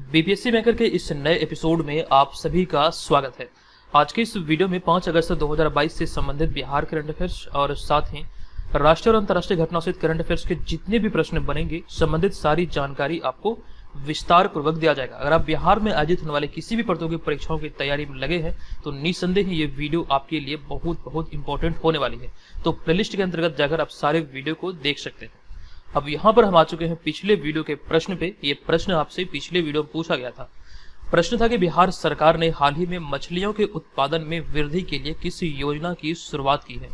BPSC maker के इस नए एपिसोड में आप सभी का स्वागत है। आज के इस वीडियो में 5 अगस्त 2022 से संबंधित बिहार करंट अफेयर्स और साथ ही राष्ट्रीय और अंतर्राष्ट्रीय घटनाओं से करंट अफेयर्स के जितने भी प्रश्न बनेंगे संबंधित सारी जानकारी आपको विस्तार पूर्वक दिया जाएगा। अगर आप बिहार में आयोजित होने वाले किसी भी प्रतियोगी परीक्षाओं की तैयारी में लगे हैं तो निसंदेह ये वीडियो आपके लिए बहुत इंपॉर्टेंट होने वाली है। तो प्लेलिस्ट के अंतर्गत जाकर आप सारे वीडियो को देख सकते हैं। अब यहाँ पर हम आ चुके हैं पिछले वीडियो के प्रश्न पे। ये प्रश्न आपसे पिछले वीडियो में पूछा गया था। प्रश्न था कि बिहार सरकार ने हाल ही में मछलियों के उत्पादन में वृद्धि के लिए किस योजना की शुरुआत की है।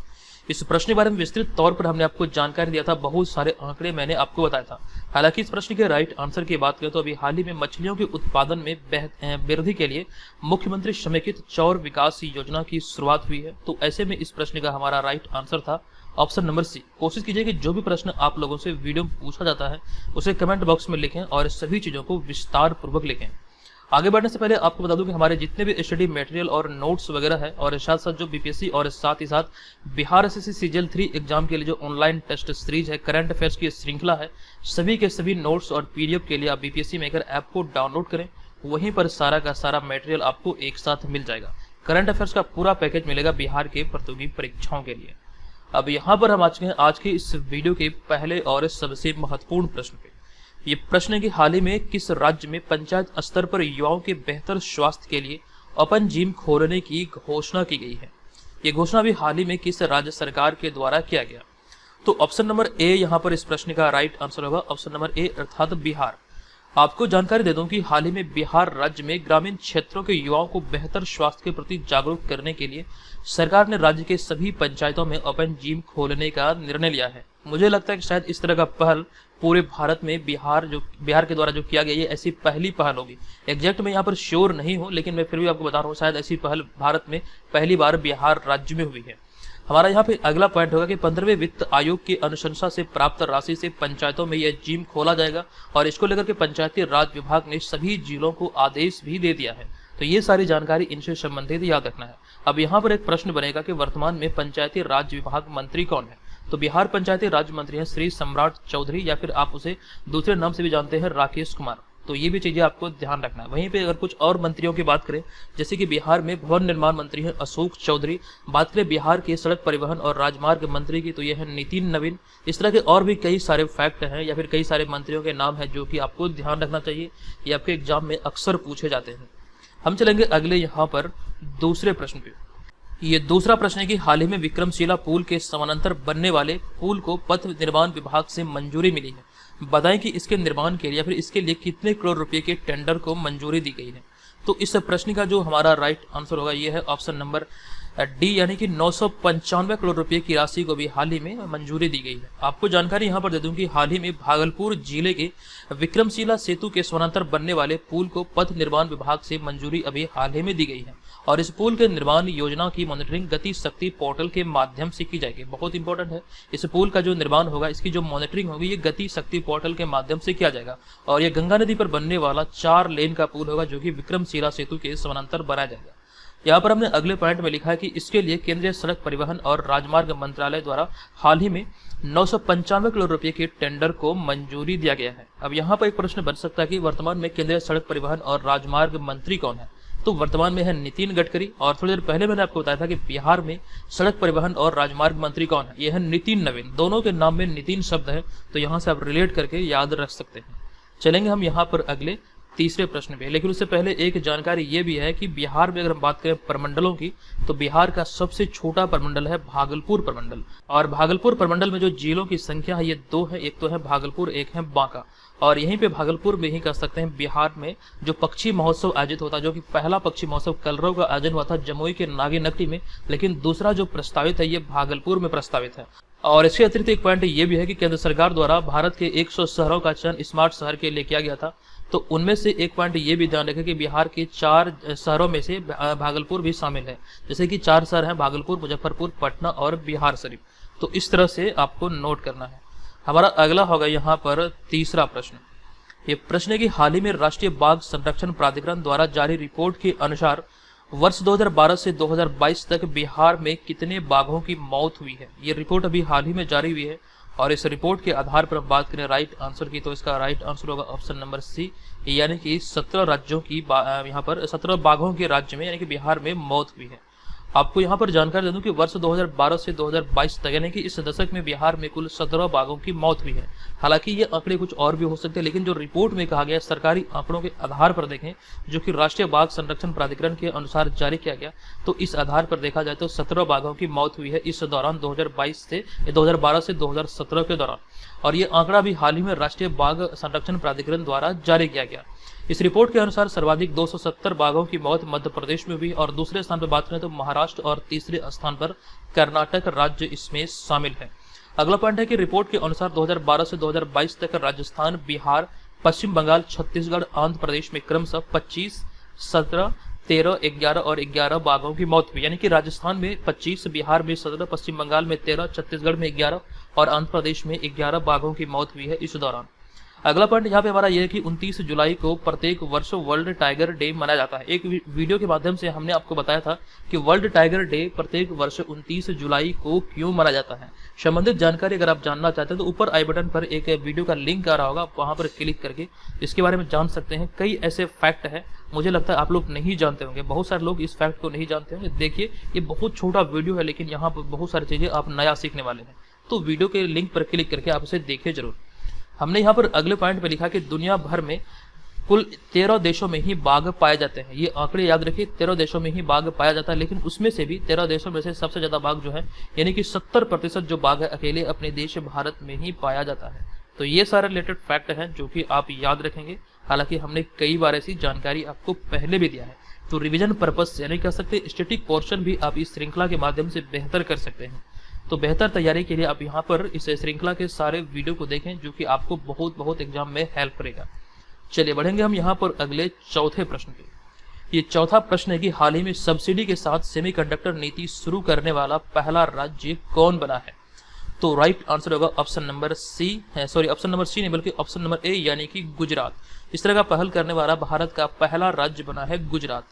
इस प्रश्न के बारे में विस्तृत तौर पर हमने आपको जानकारी दिया था, बहुत सारे आंकड़े मैंने आपको बताया था। हालांकि इस प्रश्न के राइट आंसर की बात करें तो अभी हाल ही में मछलियों के उत्पादन में वृद्धि के लिए मुख्यमंत्री समेकित चौर विकास योजना की शुरुआत हुई है। तो ऐसे में इस प्रश्न का हमारा राइट आंसर था ऑप्शन नंबर सी। कोशिश कीजिए कि जो भी प्रश्न आप लोगों से वीडियो में पूछा जाता है उसे कमेंट बॉक्स में लिखें और सभी चीजों को विस्तार पूर्वक लिखें। आगे बढ़ने से पहले आपको बता दूं कि हमारे जितने भी स्टडी मटेरियल और नोट्स वगैरह है और साथ साथ जो बीपीएससी और साथ ही साथ बिहार एसएससी सीजीएल 3 एग्जाम के लिए जो ऑनलाइन टेस्ट सीरीज है, करंट अफेयर्स की श्रृंखला है, सभी के सभी नोट्स और पीडीएफ के लिए आप बीपीएससी मेकर ऐप को डाउनलोड करें। वहीं पर सारा का सारा मटेरियल आपको एक साथ मिल जाएगा। करंट अफेयर्स का पूरा पैकेज मिलेगा बिहार के प्रतियोगी परीक्षाओं के लिए। अब यहाँ पर हम आ चुके हैं आज के इस वीडियो के पहले और सबसे महत्वपूर्ण प्रश्न पे। ये प्रश्न है कि हाल ही में किस राज्य में पंचायत स्तर पर युवाओं के बेहतर स्वास्थ्य के लिए ओपन जिम खोलने की घोषणा की गई है। ये घोषणा भी हाल ही में किस राज्य सरकार के द्वारा किया गया। तो ऑप्शन नंबर ए यहाँ पर इस प्रश्न का राइट आंसर होगा, ऑप्शन नंबर ए अर्थात बिहार। आपको जानकारी दे दूं कि हाल ही में बिहार राज्य में ग्रामीण क्षेत्रों के युवाओं को बेहतर स्वास्थ्य के प्रति जागरूक करने के लिए सरकार ने राज्य के सभी पंचायतों में ओपन जिम खोलने का निर्णय लिया है। मुझे लगता है कि शायद इस तरह का पहल पूरे भारत में बिहार के द्वारा जो किया गया ये ऐसी पहली पहल होगी। एग्जैक्ट मैं यहाँ पर श्योर नहीं हूँ, लेकिन मैं फिर भी आपको बता रहा हूँ शायद ऐसी पहल भारत में पहली बार बिहार राज्य में हुई है। हमारा यहाँ पे अगला पॉइंट होगा कि 15वें वित्त आयोग की अनुशंसा से प्राप्त राशि से पंचायतों में यह जिम खोला जाएगा और इसको लेकर के पंचायती राज विभाग ने सभी जिलों को आदेश भी दे दिया है। तो ये सारी जानकारी इनसे संबंधित याद रखना है। अब यहाँ पर एक प्रश्न बनेगा कि वर्तमान में पंचायती राज विभाग मंत्री कौन है। तो बिहार पंचायती राज मंत्री हैं श्री सम्राट चौधरी, या फिर आप उसे दूसरे नाम से भी जानते हैं राकेश कुमार। तो ये भी चीजें आपको ध्यान रखना है। वहीं पे अगर कुछ और मंत्रियों की बात करें, जैसे कि बिहार में भवन निर्माण मंत्री हैं अशोक चौधरी। बात करें बिहार के सड़क परिवहन और राजमार्ग मंत्री की तो यह है नितिन नवीन। इस तरह के और भी कई सारे फैक्ट हैं या फिर कई सारे मंत्रियों के नाम हैं जो कि आपको ध्यान रखना चाहिए। ये आपके एग्जाम में अक्सर पूछे जाते हैं। हम चलेंगे अगले यहाँ पर दूसरे प्रश्न पे। ये दूसरा प्रश्न है कि हाल ही में विक्रमशिला पुल के समानांतर बनने वाले पुल को पथ निर्माण विभाग से मंजूरी मिली है। बताएं कि इसके निर्माण के लिए या फिर इसके लिए कितने करोड़ रुपए के टेंडर को मंजूरी दी गई है। तो इस प्रश्न का जो हमारा राइट आंसर होगा ये है ऑप्शन नंबर डी, यानी कि 995 करोड़ रुपए की राशि को भी हाल ही में मंजूरी दी गई है। आपको जानकारी यहाँ पर दे दूं कि हाल ही में भागलपुर जिले के विक्रमशिला सेतु के समानांतर बनने वाले पुल को पथ निर्माण विभाग से मंजूरी अभी हाल ही में दी गई है और इस पुल के निर्माण योजना की मॉनिटरिंग गति शक्ति पोर्टल के माध्यम से की जाएगी। बहुत इंपॉर्टेंट है, इस पुल का जो निर्माण होगा इसकी जो मॉनिटरिंग होगी ये गति शक्ति पोर्टल के माध्यम से किया जाएगा और ये गंगा नदी पर बनने वाला 4 लेन का पुल होगा जो कि विक्रमशिला सेतु के समानांतर बनाया जाएगा। यहाँ पर हमने अगले पॉइंट में लिखा है कि इसके लिए केंद्रीय सड़क परिवहन और राजमार्ग मंत्रालय द्वारा हाल ही में 995 करोड़ रुपए के टेंडर को मंजूरी दिया गया है। अब यहाँ पर एक प्रश्न बन सकता है कि वर्तमान में केंद्रीय सड़क परिवहन और राजमार्ग मंत्री कौन है। तो वर्तमान में है नितिन गडकरी और थोड़ी देर पहले मैंने आपको बताया था कि बिहार में सड़क परिवहन और राजमार्ग मंत्री कौन है। यह है नितिन नवीन। दोनों के नाम में नितिन शब्द है तो यहाँ से आप रिलेट करके याद रख सकते हैं। चलेंगे हम यहाँ पर अगले तीसरे प्रश्न पे, लेकिन उससे पहले एक जानकारी ये भी है कि बिहार में अगर हम बात करें प्रमंडलों की तो बिहार का सबसे छोटा प्रमंडल है भागलपुर प्रमंडल और भागलपुर प्रमंडल में जो जिलों की संख्या है ये 2 है। एक तो है भागलपुर, एक है बांका। और यहीं पे भागलपुर में ही कह सकते हैं बिहार में जो पक्षी महोत्सव आयोजित होता है, जो कि पहला पक्षी महोत्सव कलरव का आयोजन हुआ था जमुई के नागीनकटी में, लेकिन दूसरा जो प्रस्तावित है ये भागलपुर में प्रस्तावित है। और इसके अतिरिक्त एक पॉइंट ये भी है कि केंद्र सरकार द्वारा भारत के 100 शहरों का चयन स्मार्ट शहर के लिए किया गया था। तो उनमें से एक पॉइंट ये भी ध्यान रखें कि बिहार के 4 शहरों में से भागलपुर भी शामिल है। जैसे कि 4 शहर हैं भागलपुर, मुजफ्फरपुर, पटना और बिहार शरीफ। तो इस तरह से आपको नोट करना है। हमारा अगला होगा यहाँ पर तीसरा प्रश्न। ये प्रश्न है कि हाल ही में राष्ट्रीय बाघ संरक्षण प्राधिकरण द्वारा जारी रिपोर्ट के अनुसार वर्ष 2012 से 2022 तक बिहार में कितने बाघों की मौत हुई है। ये रिपोर्ट अभी हाल ही में जारी हुई है और इस रिपोर्ट के आधार पर हम बात करें राइट आंसर की, तो इसका राइट आंसर होगा ऑप्शन नंबर सी, यानी कि 17 राज्यों की यहाँ पर 17 बाघों के राज्य में यानी कि बिहार में मौत हुई है। आपको यहाँ पर जानकारी दे दूं कि वर्ष 2012 से 2022 तक यानी कि इस दशक में बिहार में कुल 17 बाघों की मौत हुई है। हालांकि ये आंकड़े कुछ और भी हो सकते हैं, लेकिन जो रिपोर्ट में कहा गया सरकारी आंकड़ों के आधार पर देखें, जो कि राष्ट्रीय बाघ संरक्षण प्राधिकरण के अनुसार जारी किया गया, तो इस आधार पर देखा जाए तो 17 बाघों की मौत हुई है इस दौरान 2012 से 2017 के दौरान। और ये आंकड़ा भी हाल ही में राष्ट्रीय बाघ संरक्षण प्राधिकरण द्वारा जारी किया गया। इस रिपोर्ट के अनुसार सर्वाधिक 270 बाघों की मौत मध्य प्रदेश में हुई और दूसरे स्थान पर बात करें तो महाराष्ट्र और तीसरे स्थान पर कर्नाटक राज्य इसमें शामिल है। अगला पॉइंट है कि रिपोर्ट के अनुसार 2012 से 2022 तक राजस्थान, बिहार, पश्चिम बंगाल, छत्तीसगढ़, आंध्र प्रदेश में क्रमशः 25, 17, 13, 11 और 11 बाघों की मौत हुई, यानी कि राजस्थान में 25, बिहार में 17, पश्चिम बंगाल में 13, छत्तीसगढ़ में 11 और आंध्र प्रदेश में 11 बाघों की मौत हुई है इस दौरान। अगला पॉइंट यहाँ पे हमारा यह है कि 29 जुलाई को प्रत्येक वर्ष वर्ल्ड टाइगर डे मनाया जाता है। एक वीडियो के माध्यम से हमने आपको बताया था कि वर्ल्ड टाइगर डे प्रत्येक वर्ष 29 जुलाई को क्यों मनाया जाता है। संबंधित जानकारी अगर आप जानना चाहते हैं तो ऊपर आई बटन पर एक वीडियो का लिंक आ रहा होगा, वहां पर क्लिक करके इसके बारे में जान सकते हैं। कई ऐसे फैक्ट है, मुझे लगता है आप लोग नहीं जानते होंगे, बहुत सारे लोग इस फैक्ट को नहीं जानते होंगे। देखिए ये बहुत छोटा वीडियो है, लेकिन यहाँ पर बहुत सारी चीजें आप नया सीखने वाले हैं, तो वीडियो के लिंक पर क्लिक करके आप इसे देखिए जरूर। हमने यहाँ पर अगले पॉइंट पे लिखा कि दुनिया भर में कुल 13 देशों में ही बाघ पाए जाते हैं। ये आंकड़े याद रखिए, 13 देशों में ही बाघ पाया जाता है, लेकिन उसमें से भी 13 देशों में से सबसे ज्यादा बाघ जो है यानी कि 70% जो बाघ है अकेले अपने देश भारत में ही पाया जाता है। तो ये सारे रिलेटेड फैक्ट हैं जो कि आप याद रखेंगे। हालांकि हमने कई बार ऐसी जानकारी आपको पहले भी दिया है, तो रिविजन पर्पज से यानी कह सकते स्टैटिक पोर्शन भी आप इस श्रृंखला के माध्यम से बेहतर कर सकते हैं। तो बेहतर तैयारी के लिए आप यहाँ पर इस श्रृंखला के सारे वीडियो को देखें, जो कि आपको बहुत एग्जाम में हेल्प करेगा। चलिए बढ़ेंगे हम यहाँ पर अगले चौथे प्रश्न पे। ये चौथा प्रश्न है कि हाल ही में सब्सिडी के साथ सेमीकंडक्टर नीति शुरू करने वाला पहला राज्य कौन बना है। तो राइट आंसर होगा option number C option number C नहीं बल्कि ऑप्शन नंबर ए, यानी कि गुजरात। इस तरह का पहल करने वाला भारत का पहला राज्य बना है गुजरात।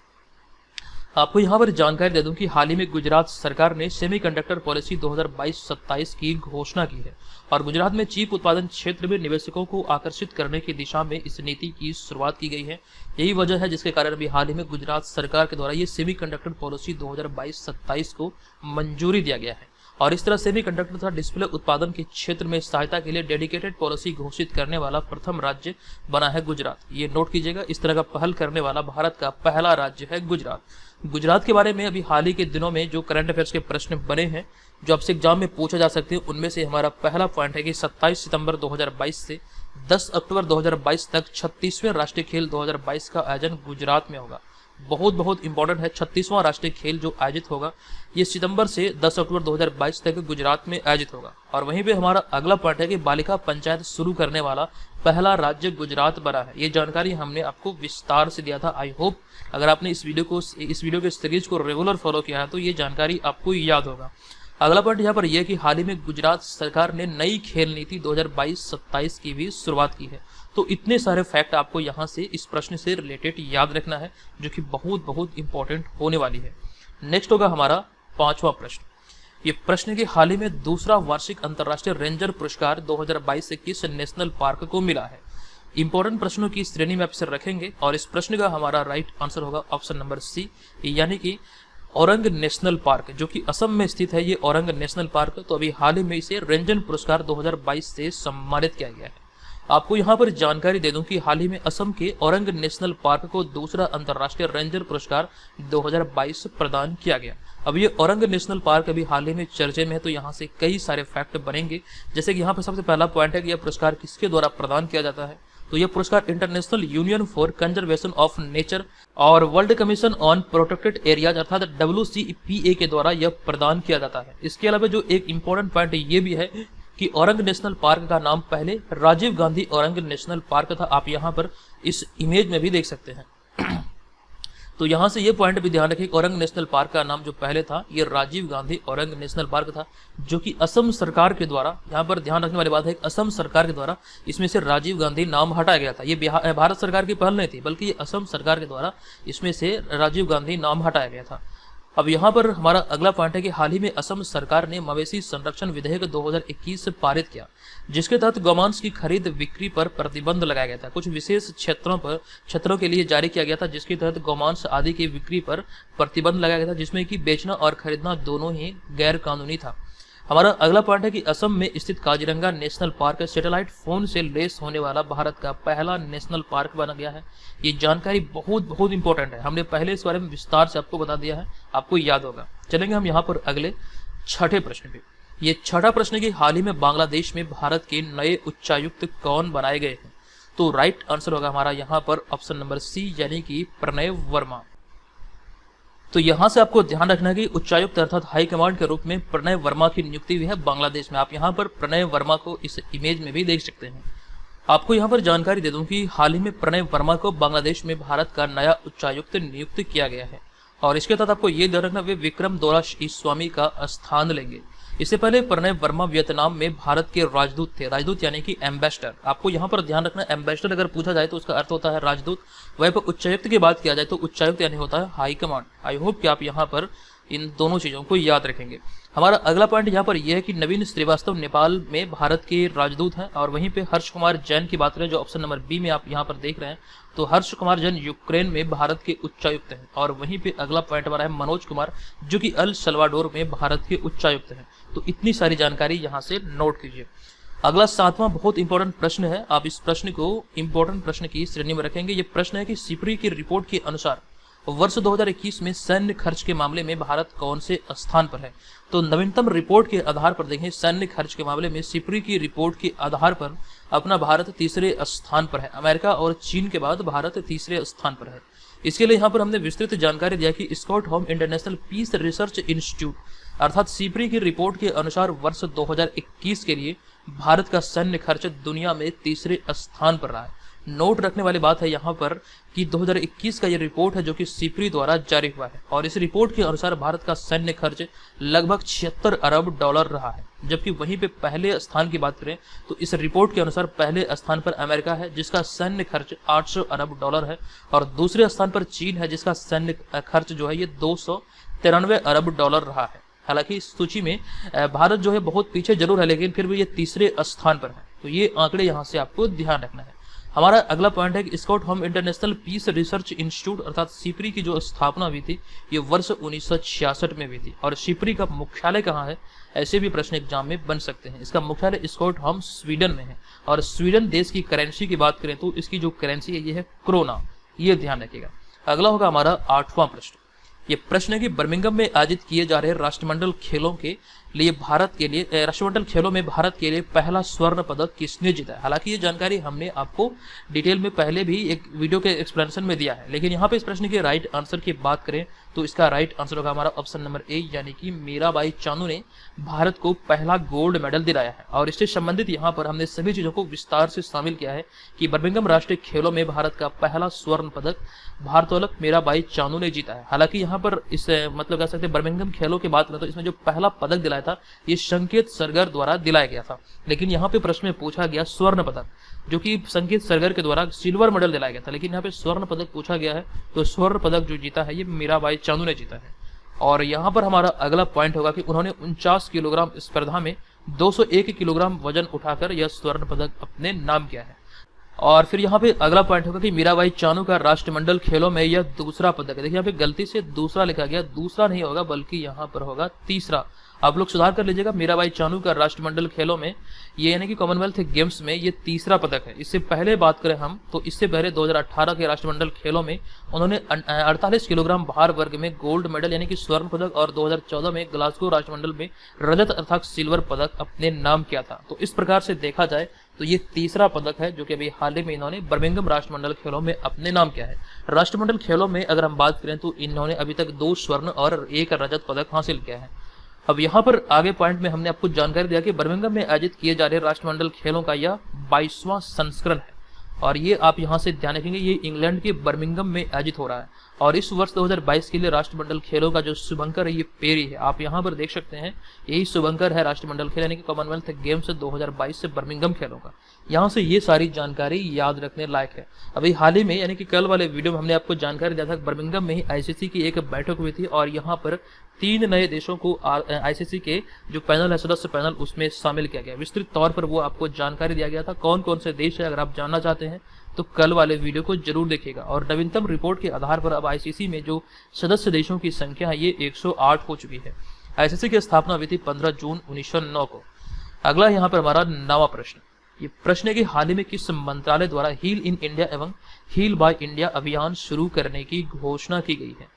आपको यहाँ पर जानकारी दे दूं कि हाल ही में गुजरात सरकार ने सेमीकंडक्टर पॉलिसी 2022-27 की घोषणा की है और गुजरात में चीप उत्पादन क्षेत्र में निवेशकों को आकर्षित करने की दिशा में इस नीति की शुरुआत की गई है। यही वजह है जिसके कारण अभी हाल ही में गुजरात सरकार के द्वारा ये सेमीकंडक्टर पॉलिसी 2022-27 को मंजूरी दिया गया है और इस तरह सेमीकंडक्टर तथा डिस्प्ले उत्पादन के क्षेत्र में सहायता के लिए डेडिकेटेड पॉलिसी घोषित करने वाला प्रथम राज्य बना है गुजरात। ये नोट कीजिएगा, इस तरह का पहल करने वाला भारत का पहला राज्य है गुजरात। गुजरात के बारे में अभी हाल ही के दिनों में जो करंट अफेयर्स के प्रश्न बने हैं जो आपसे एग्जाम में पूछा जा सकते हैं, उनमें से हमारा पहला पॉइंट है कि 27 सितंबर 2022 से 10 अक्टूबर 2022 तक 36वें राष्ट्रीय खेल 2022 का आयोजन गुजरात में होगा। बहुत इंपॉर्टेंट है, 36वां राष्ट्रीय खेल जो आयोजित होगा ये सितंबर से 10 अक्टूबर 2022 तक गुजरात में आयोजित होगा। और वहीं पे हमारा अगला पॉइंट है कि बालिका पंचायत शुरू करने वाला पहला राज्य गुजरात बना है। ये जानकारी हमने आपको विस्तार से दिया था। आई होप अगर आपने इस वीडियो के सीरीज को रेगुलर फॉलो किया है तो ये जानकारी आपको याद होगा। अगला पॉइंट यहाँ पर यह कि हाल ही में गुजरात सरकार ने नई खेल नीति 2022-27 की भी शुरुआत की है। तो इतने सारे फैक्ट आपको यहाँ से इस प्रश्न से रिलेटेड याद रखना है, जो कि बहुत इंपॉर्टेंट होने वाली है। नेक्स्ट होगा हमारा पांचवा प्रश्न। ये प्रश्न के हाल ही में दूसरा वार्षिक अंतर्राष्ट्रीय रेंजर पुरस्कार 2022 किस नेशनल पार्क को मिला है। इंपॉर्टेंट प्रश्नों की श्रेणी में आप इसे रखेंगे और इस प्रश्न का हमारा राइट आंसर होगा ऑप्शन नंबर सी, यानी कि औरंग नेशनल पार्क, जो कि असम में स्थित है। ये औरंग नेशनल पार्क तो अभी हाल ही में इसे रेंजर पुरस्कार 2022 से सम्मानित किया गया है। आपको यहाँ पर जानकारी दे दूं कि हाल ही में असम के औरंग नेशनल पार्क को दूसरा अंतर्राष्ट्रीय रेंजर पुरस्कार 2022 प्रदान किया गया। अब ये औरंग नेशनल पार्क अभी हाल ही में चर्चे में है, तो यहाँ से कई सारे फैक्ट बनेंगे। जैसे कि यहाँ पर सबसे पहला पॉइंट है कि यह पुरस्कार किसके द्वारा प्रदान किया जाता है। तो यह पुरस्कार International Union for Conservation of Nature और World Commission on Protected Areas अर्थात WCPA के द्वारा यह प्रदान किया जाता है। इसके अलावा जो एक इंपॉर्टेंट पॉइंट ये भी है कि औरंग नेशनल पार्क का नाम पहले राजीव गांधी औरंग नेशनल पार्क था। आप यहाँ पर इस इमेज में भी देख सकते हैं। तो यहाँ से ये पॉइंट भी ध्यान रखें, औरंग नेशनल पार्क का नाम जो पहले था ये राजीव गांधी औरंग नेशनल पार्क था, जो कि असम सरकार के द्वारा, यहाँ पर ध्यान रखने वाली बात है, असम सरकार के द्वारा इसमें से राजीव गांधी नाम हटाया गया था। ये भारत सरकार की पहल नहीं थी, बल्कि ये असम सरकार के द्वारा इसमें से राजीव गांधी नाम हटाया गया था। अब यहाँ पर हमारा अगला पॉइंट है कि हाल ही में असम सरकार ने मवेशी संरक्षण विधेयक 2021 से पारित किया, जिसके तहत गौमांस की खरीद बिक्री पर प्रतिबंध लगाया गया था। कुछ विशेष क्षेत्रों के लिए जारी किया गया था, जिसके तहत गौमांस आदि की बिक्री पर प्रतिबंध लगाया गया था, जिसमें कि बेचना और खरीदना दोनों ही गैर कानूनी था। हमारा अगला पॉइंट है कि असम में स्थित Kaziranga national park satellite phone से लेस होने वाला भारत का पहला नेशनल पार्क बना गया है। ये जानकारी बहुत इंपॉर्टेंट है, हमने पहले इस बारे में विस्तार से आपको बता दिया है, आपको याद होगा। चलेंगे हम यहाँ पर अगले छठे प्रश्न पे। ये छठा प्रश्न है कि हाल ही में बांग्लादेश में भारत के नए उच्चायुक्त कौन बनाए गए हैं? तो राइट आंसर होगा हमारा यहाँ पर ऑप्शन नंबर सी, यानी कि प्रणय वर्मा। तो यहाँ से आपको ध्यान रखना है कि उच्चायुक्त अर्थात हाई कमांड के रूप में प्रणय वर्मा की नियुक्ति हुई है बांग्लादेश में। आप यहाँ पर प्रणय वर्मा को इस इमेज में भी देख सकते हैं। आपको यहाँ पर जानकारी दे दूं कि हाल ही में प्रणय वर्मा को बांग्लादेश में भारत का नया उच्चायुक्त नियुक्त किया गया है, और इसके तहत आपको ये ध्यान रखना वे विक्रम दोराईस्वामी का स्थान लेंगे। इससे पहले प्रणय वर्मा वियतनाम में भारत के राजदूत थे, राजदूत यानी कि एम्बेसडर। आपको यहाँ पर ध्यान रखना, एम्बेसडर अगर पूछा जाए तो उसका अर्थ होता है राजदूत, वहीं पर उच्चायुक्त की बात किया जाए तो उच्चायुक्त यानी होता है हाई कमांड। आई होप कि आप यहाँ पर इन दोनों चीजों को याद रखेंगे। हमारा अगला पॉइंट यहाँ पर यह है कि नवीन श्रीवास्तव नेपाल में भारत के राजदूत हैं, और वहीं पे हर्ष कुमार जैन की बात करें जो ऑप्शन नंबर बी में आप यहाँ पर देख रहे हैं, तो हर्ष कुमार जैन यूक्रेन में भारत के उच्चायुक्त हैं। और वहीं पे अगला पॉइंट हमारा है मनोज कुमार, जो कि अल सल्वाडोर में भारत के उच्चायुक्त हैं। तो इतनी सारी जानकारी यहाँ से नोट कीजिए। अगला सातवां बहुत इंपॉर्टेंट प्रश्न है, आप इस प्रश्न को इंपॉर्टेंट प्रश्न की श्रेणी में रखेंगे। ये प्रश्न है कि सिपरी की रिपोर्ट के अनुसार वर्ष 2021 में सैन्य खर्च के मामले में भारत कौन से स्थान पर है? तो नवीनतम रिपोर्ट के आधार पर देखें, सैन्य खर्च के मामले में सिपरी की रिपोर्ट के आधार पर अपना भारत तीसरे स्थान पर है। अमेरिका और चीन के बाद भारत तीसरे स्थान पर है। इसके लिए यहाँ पर हमने विस्तृत जानकारी दिया कि Stockholm International Peace Research Institute अर्थात सिपरी की रिपोर्ट के अनुसार वर्ष 2021 के लिए भारत का सैन्य खर्च दुनिया में तीसरे स्थान पर रहा है। नोट रखने वाली बात है यहाँ पर कि 2021 का ये रिपोर्ट है जो कि सिपरी द्वारा जारी हुआ है, और इस रिपोर्ट के अनुसार भारत का सैन्य खर्च लगभग 76 अरब डॉलर रहा है। जबकि वहीं पे पहले स्थान की बात करें तो इस रिपोर्ट के अनुसार पहले स्थान पर अमेरिका है जिसका सैन्य खर्च 800 अरब डॉलर है, और दूसरे स्थान पर चीन है जिसका सैन्य खर्च जो है ये 293 अरब डॉलर रहा है। हालांकि इस सूची में भारत जो है बहुत पीछे जरूर है, लेकिन फिर भी ये तीसरे स्थान पर है। तो ये आंकड़े यहाँ से आपको ध्यान रखना है। हमारा अगला पॉइंट है कि Stockholm International Peace Research Institute अर्थात सिपरी की जो स्थापना हुई थी ये वर्ष 1966 में हुई थी। और सिपरी का मुख्यालय कहाँ है, ऐसे भी प्रश्न एग्जाम में बन सकते हैं। इसका मुख्यालय स्टॉकहोम स्वीडन में है, और स्वीडन देश की करेंसी की बात करें तो इसकी जो करेंसी है ये है क्रोना, ये ध्यान रखिएगा। अगला होगा हमारा आठवां प्रश्न। ये प्रश्न है कि बर्मिंघम में आयोजित किए जा रहे राष्ट्रमंडल खेलों में भारत के लिए पहला स्वर्ण पदक किसने जीता है? हालांकि ये जानकारी हमने आपको डिटेल में पहले भी एक वीडियो के एक्सप्लेनेशन में दिया है, लेकिन यहाँ पे इस प्रश्न के राइट आंसर की बात करें तो इसका राइट आंसर होगा हमारा ऑप्शन नंबर ए, यानी कि मीराबाई चानू ने भारत को पहला गोल्ड मेडल दिलाया है। और इससे संबंधित यहाँ पर हमने सभी चीजों को विस्तार से शामिल किया है कि बर्मिंघम राष्ट्रीय खेलों में भारत का पहला स्वर्ण पदक भारोत्तोलक मीराबाई चानू ने जीता है। हालांकि यहाँ पर इस मतलब कह सकते हैं बर्मिंघम खेलों की बात करें तो इसमें जो पहला पदक दिलाया था ये संकेत सरगर द्वारा दिलाया गया था, लेकिन यहाँ पे प्रश्न में पूछा गया स्वर्ण पदक, जो कि संकेत सरगर के द्वारा सिल्वर मेडल दिलाया गया था, लेकिन यहाँ पे स्वर्ण पदक पूछा गया है। तो स्वर्ण पदक जो जीता है ये मीराबाई चानू ने जीता है। और यहाँ पर हमारा अगला पॉइंट होगा कि उन्होंने 49 किलोग्राम स्पर्धा में 201 किलोग्राम वजन उठाकर यह स्वर्ण पदक अपने नाम किया है। और फिर यहाँ पे अगला पॉइंट होगा कि मीराबाई चानू का राष्ट्रमंडल खेलों में यह दूसरा पदक है। देखिए यहाँ पे गलती से दूसरा लिखा गया, दूसरा नहीं होगा बल्कि यहाँ पर होगा तीसरा। आप लोग सुधार कर लीजिएगा। मीराबाई चानू का राष्ट्रमंडल खेलों में ये यानी कि कॉमनवेल्थ गेम्स में ये तीसरा पदक है। इससे पहले बात करें हम तो इससे पहले 2018 के राष्ट्रमंडल खेलों में उन्होंने 48 किलोग्राम भार वर्ग में गोल्ड मेडल यानी कि स्वर्ण पदक और 2014 में ग्लासगो राष्ट्रमंडल में रजत अर्थात सिल्वर पदक अपने नाम किया था। तो इस प्रकार से देखा जाए तो ये तीसरा पदक है जो कि अभी हाल ही में इन्होंने बर्मिंघम राष्ट्रमंडल खेलों में अपने नाम किया है। राष्ट्रमंडल खेलों में अगर हम बात करें तो इन्होंने अभी तक 2 स्वर्ण और 1 रजत पदक हासिल किया है। अब यहाँ पर आगे पॉइंट में हमने आपको जानकारी दिया कि बर्मिंघम में आयोजित किए जा रहे राष्ट्रमंडल खेलों का यह 22वां संस्करण है, और ये आप यहाँ से ध्यान रखेंगे ये इंग्लैंड के बर्मिंघम में आयोजित हो रहा है। और इस वर्ष 2022 के लिए राष्ट्रमंडल खेलों का जो शुभंकर है ये पेरी है। आप यहाँ पर देख सकते हैं, यही शुभंकर है राष्ट्रमंडल खेल यानी कि कॉमनवेल्थ गेम्स 2022 से बर्मिंघम खेलों का। यहाँ से ये सारी जानकारी याद रखने लायक है। अभी हाल ही में यानी कि कल वाले वीडियो में हमने आपको जानकारी दिया था, बर्मिंघम में ही आईसीसी की एक बैठक हुई थी और यहाँ पर 3 नए देशों को आईसीसी के जो पैनल है, सदस्य पैनल, उसमें शामिल किया गया। विस्तृत तौर पर वो आपको जानकारी दिया गया था कौन कौन से देश है। अगर आप जानना चाहते हैं तो कल वाले वीडियो को जरूर देखिएगा। और नवीनतम रिपोर्ट के आधार पर अब आईसीसी में जो सदस्य देशों की संख्या है ये 108 हो चुकी है। आईसीसी की स्थापना हुई थी 15 जून 1909 को। अगला यहाँ पर हमारा 9वां प्रश्न, ये प्रश्न है कि हाल ही में किस मंत्रालय द्वारा हील इन इंडिया एवं हील बाय इंडिया अभियान शुरू करने की घोषणा की गई है।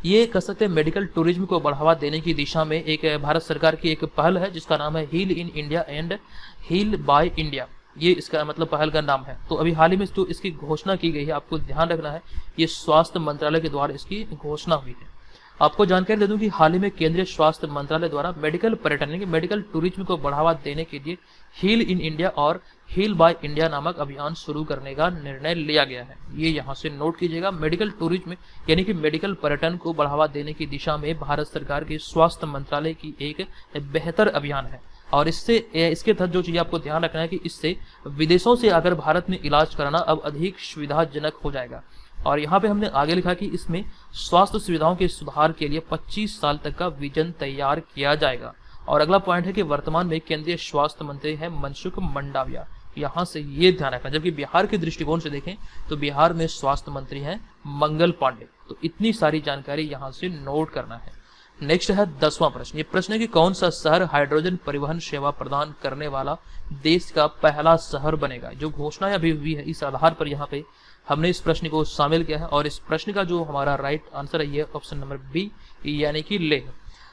ये कह सकते हैं मेडिकल टूरिज्म को बढ़ावा देने की दिशा में एक भारत सरकार की एक पहल है जिसका नाम है heal in India and heal by India. ये इसका मतलब पहल का नाम है। तो अभी हाल ही में जो इसकी घोषणा की गई है, आपको ध्यान रखना है, ये स्वास्थ्य मंत्रालय के द्वारा इसकी घोषणा हुई है। आपको जानकारी दे दूं कि हाल ही में केंद्रीय स्वास्थ्य मंत्रालय द्वारा मेडिकल पर्यटन यानी कि मेडिकल टूरिज्म को बढ़ावा देने के लिए हील इन इंडिया और हील बाय इंडिया नामक अभियान शुरू करने का निर्णय लिया गया है। ये यहाँ से नोट कीजिएगा। मेडिकल टूरिज्म यानी कि मेडिकल पर्यटन को बढ़ावा देने की दिशा में भारत सरकार के स्वास्थ्य मंत्रालय की एक बेहतर अभियान है। और इसके तहत जो चीज आपको ध्यान रखना है कि इससे विदेशों से आकर भारत में इलाज कराना अब अधिक सुविधाजनक हो जाएगा। और यहाँ पे हमने आगे लिखा कि इसमें स्वास्थ्य सुविधाओं के सुधार के लिए 25 साल तक का विजन तैयार किया जाएगा। और अगला पॉइंट है कि वर्तमान में केंद्रीय स्वास्थ्य मंत्री है मनसुख मंडाविया। यहाँ से ये ध्यान रखना, जबकि बिहार के दृष्टिकोण से देखें तो बिहार में स्वास्थ्य मंत्री हैं मंगल पांडे। तो इतनी सारी जानकारी यहाँ से नोट करना है। नेक्स्ट है 10वां प्रश्न। ये प्रश्न है कि कौन सा शहर हाइड्रोजन परिवहन सेवा प्रदान करने वाला देश का पहला शहर बनेगा। जो घोषणा अभी हुई है इस आधार पर यहाँ पे हमने इस प्रश्न को शामिल किया है। और इस प्रश्न का जो हमारा राइट आंसर है ये ऑप्शन नंबर बी यानी कि लेह।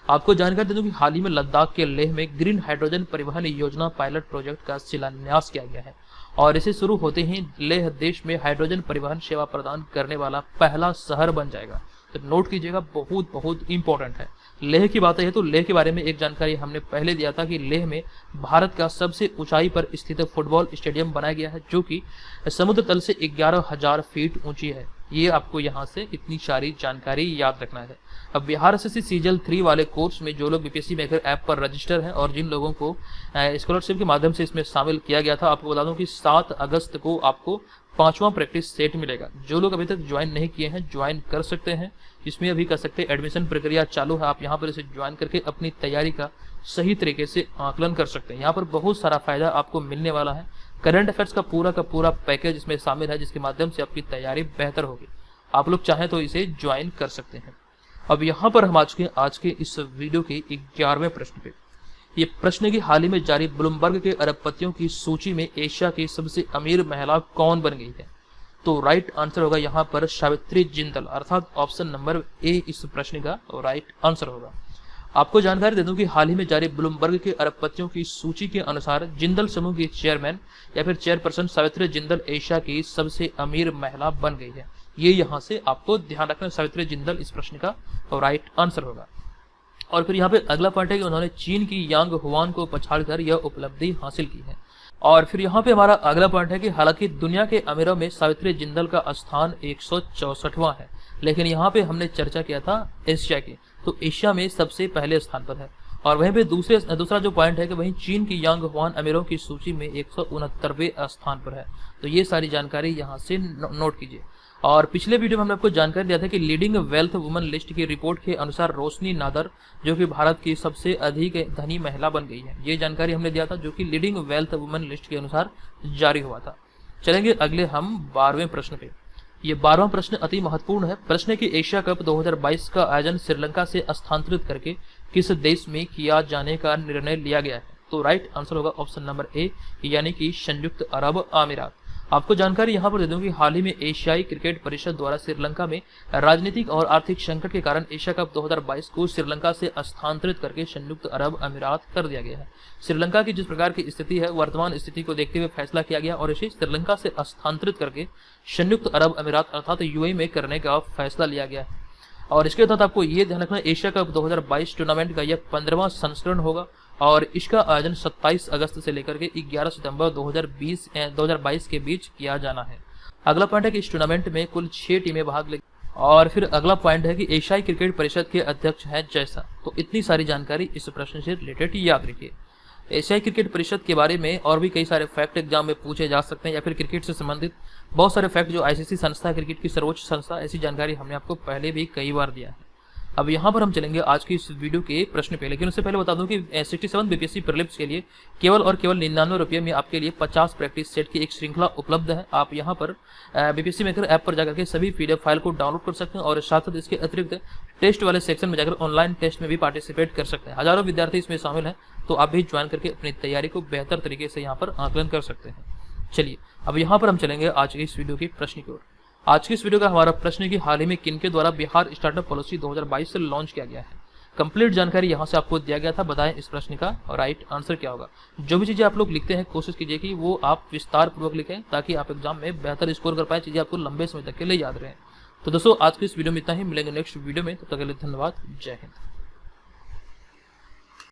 आपको जानकारी दे दूं कि हाल ही में लद्दाख के लेह में ग्रीन हाइड्रोजन परिवहन योजना पायलट प्रोजेक्ट का शिलान्यास किया गया है। और इसे शुरू होते ही लेह देश में हाइड्रोजन परिवहन सेवा प्रदान करने वाला पहला शहर बन जाएगा। तो नोट कीजिएगा, बहुत बहुत इंपॉर्टेंट है। लेह की बात है तो लेह के बारे में एक जानकारी हमने पहले दिया था कि लेह में भारत का सबसे ऊंचाई पर स्थित फुटबॉल स्टेडियम बनाया गया है जो कि समुद्र तल से 11,000 फीट ऊंची है। ये आपको यहाँ से इतनी सारी जानकारी याद रखना है। अब बिहार एसएससी सीजल 3 वाले कोर्स में जो लोग बीपीएससी मेकर ऐप पर रजिस्टर हैं और जिन लोगों को स्कॉलरशिप के माध्यम से इसमें शामिल किया गया था, आपको बता दूं कि 7 अगस्त को आपको 5वां प्रैक्टिस सेट मिलेगा। जो लोग अभी तक ज्वाइन नहीं किए हैं ज्वाइन कर सकते हैं। इसमें अभी कर सकते हैं एडमिशन प्रक्रिया चालू है। आप यहाँ पर इसे ज्वाइन करके अपनी तैयारी का सही तरीके से आकलन कर सकते हैं। यहाँ पर बहुत सारा फायदा आपको मिलने वाला है। करंट अफेयर्स का पूरा पैकेज इसमें शामिल है जिसके माध्यम से आपकी तैयारी बेहतर होगी। आप लोग चाहें तो इसे ज्वाइन कर सकते हैं। अब यहाँ पर हम आज के इस वीडियो के 11वें प्रश्न पे, ये प्रश्न की हाल ही में जारी ब्लूमबर्ग के अरबपतियों की सूची में एशिया की सबसे अमीर महिला कौन बन गई है। तो राइट आंसर होगा यहाँ पर सावित्री जिंदल, अर्थात ऑप्शन नंबर ए इस प्रश्न का राइट आंसर होगा। आपको जानकारी दे दूं कि हाल ही में जारी ब्लूमबर्ग के अरबपतियों की सूची के अनुसार जिंदल समूह की चेयरमैन या फिर चेयरपर्सन सावित्री जिंदल एशिया की सबसे अमीर महिला बन गई है। ये यहाँ से आपको ध्यान रखना, सावित्री जिंदल इस प्रश्न का राइट आंसर होगा। और फिर यहाँ पे अगला पॉइंट है कि उन्होंने चीन की यांग हुआन को पछाड़कर यह उपलब्धि हासिल की है। और फिर यहाँ पे हमारा अगला पॉइंट है कि हालांकि दुनिया के अमीरों में सावित्री जिंदल का स्थान 164वां है, लेकिन यहाँ पे हमने चर्चा किया था एशिया की, तो एशिया में सबसे पहले स्थान पर है। और वहीं पे दूसरा जो पॉइंट है कि वहीं चीन की यांग हुआन अमीरों की सूची में 169वें स्थान पर है। तो ये सारी जानकारी यहाँ से नोट कीजिए। और पिछले वीडियो में हमने आपको जानकारी दिया था कि लीडिंग वेल्थ वुमन लिस्ट की रिपोर्ट के अनुसार रोशनी नादर जो कि भारत की सबसे अधिक धनी महिला बन गई है। ये जानकारी हमने दिया था जो कि लीडिंग वेल्थ वुमन लिस्ट के अनुसार जारी हुआ था। चलेंगे अगले हम 12वें प्रश्न पे। ये 12वां प्रश्न अति महत्वपूर्ण है। प्रश्न है कि एशिया कप 2022 का आयोजन श्रीलंका से स्थानांतरित करके किस देश में किया जाने का निर्णय लिया गया है। तो राइट आंसर होगा ऑप्शन नंबर ए यानी कि संयुक्त अरब अमीरात। आपको जानकारी यहाँ पर दे दूं कि हाल ही में एशियाई क्रिकेट परिषद द्वारा श्रीलंका में राजनीतिक और आर्थिक संकट के कारण एशिया कप 2022 को श्रीलंका से स्थानांतरित करके संयुक्त अरब अमीरात कर दिया गया है। श्रीलंका की जिस प्रकार की स्थिति है, वर्तमान स्थिति को देखते हुए फैसला किया गया और इसे श्रीलंका से स्थानांतरित करके संयुक्त अरब अमीरात अर्थात यूएई में करने का फैसला लिया गया है। और इसके तहत आपको ये ध्यान रखना, एशिया कप 2022 टूर्नामेंट का यह 15वां संस्करण होगा और इसका आयोजन 27 अगस्त से लेकर के 11 सितंबर 2022 के बीच किया जाना है। अगला पॉइंट है कि इस टूर्नामेंट में कुल 6 टीमें भाग लेंगी। और फिर अगला पॉइंट है कि एशियाई क्रिकेट परिषद के अध्यक्ष हैं जैसा। तो इतनी सारी जानकारी इस प्रश्न से रिलेटेड याद रखिए। एशियाई क्रिकेट परिषद के बारे में और भी कई सारे फैक्ट एग्जाम में पूछे जा सकते हैं, या फिर क्रिकेट से संबंधित बहुत सारे फैक्ट जो आईसीसी संस्था है, क्रिकेट की सर्वोच्च संस्था, ऐसी जानकारी हमने आपको पहले भी कई बार दिया है। अब यहाँ पर हम चलेंगे आज की इस वीडियो के प्रश्न पे, लेकिन उससे पहले बता दूं कि 67 बीपीएससी प्रीलिम्स के लिए केवल और केवल 99 रुपये में आपके लिए 50 प्रैक्टिस सेट की एक श्रृंखला उपलब्ध है। आप यहाँ पर बीपीएससी मेकर ऐप पर जाकर के सभी पीडीएफ फाइल को डाउनलोड कर सकते हैं और साथ साथ इसके अतिरिक्त टेस्ट वाले सेक्शन में जाकर ऑनलाइन टेस्ट में भी पार्टिसिपेट कर सकते हैं। हजारों विद्यार्थी इसमें शामिल हैं, तो आप भी ज्वाइन करके अपनी तैयारी को बेहतर तरीके से यहाँ पर आकलन कर सकते हैं। चलिए अब यहाँ पर हम चलेंगे आज की इस वीडियो की प्रश्न की ओर। आज की इस वीडियो का हमारा प्रश्न है कि हाल ही में किनके द्वारा बिहार स्टार्टअप पॉलिसी 2022 से लॉन्च किया गया है। कंप्लीट जानकारी यहाँ से आपको दिया गया था। बताएं इस प्रश्न का राइट आंसर क्या होगा। जो भी चीजें आप लोग लिखते हैं कोशिश कीजिए कि वो आप विस्तार पूर्वक लिखें, ताकि आप एग्जाम में बेहतर स्कोर कर पाए, चीजें आपको लंबे समय तक के लिए याद रहें। तो दोस्तों आज की इस वीडियो में इतना ही, मिलेंगे नेक्स्ट वीडियो में, तब तक के लिए धन्यवाद, जय हिंद।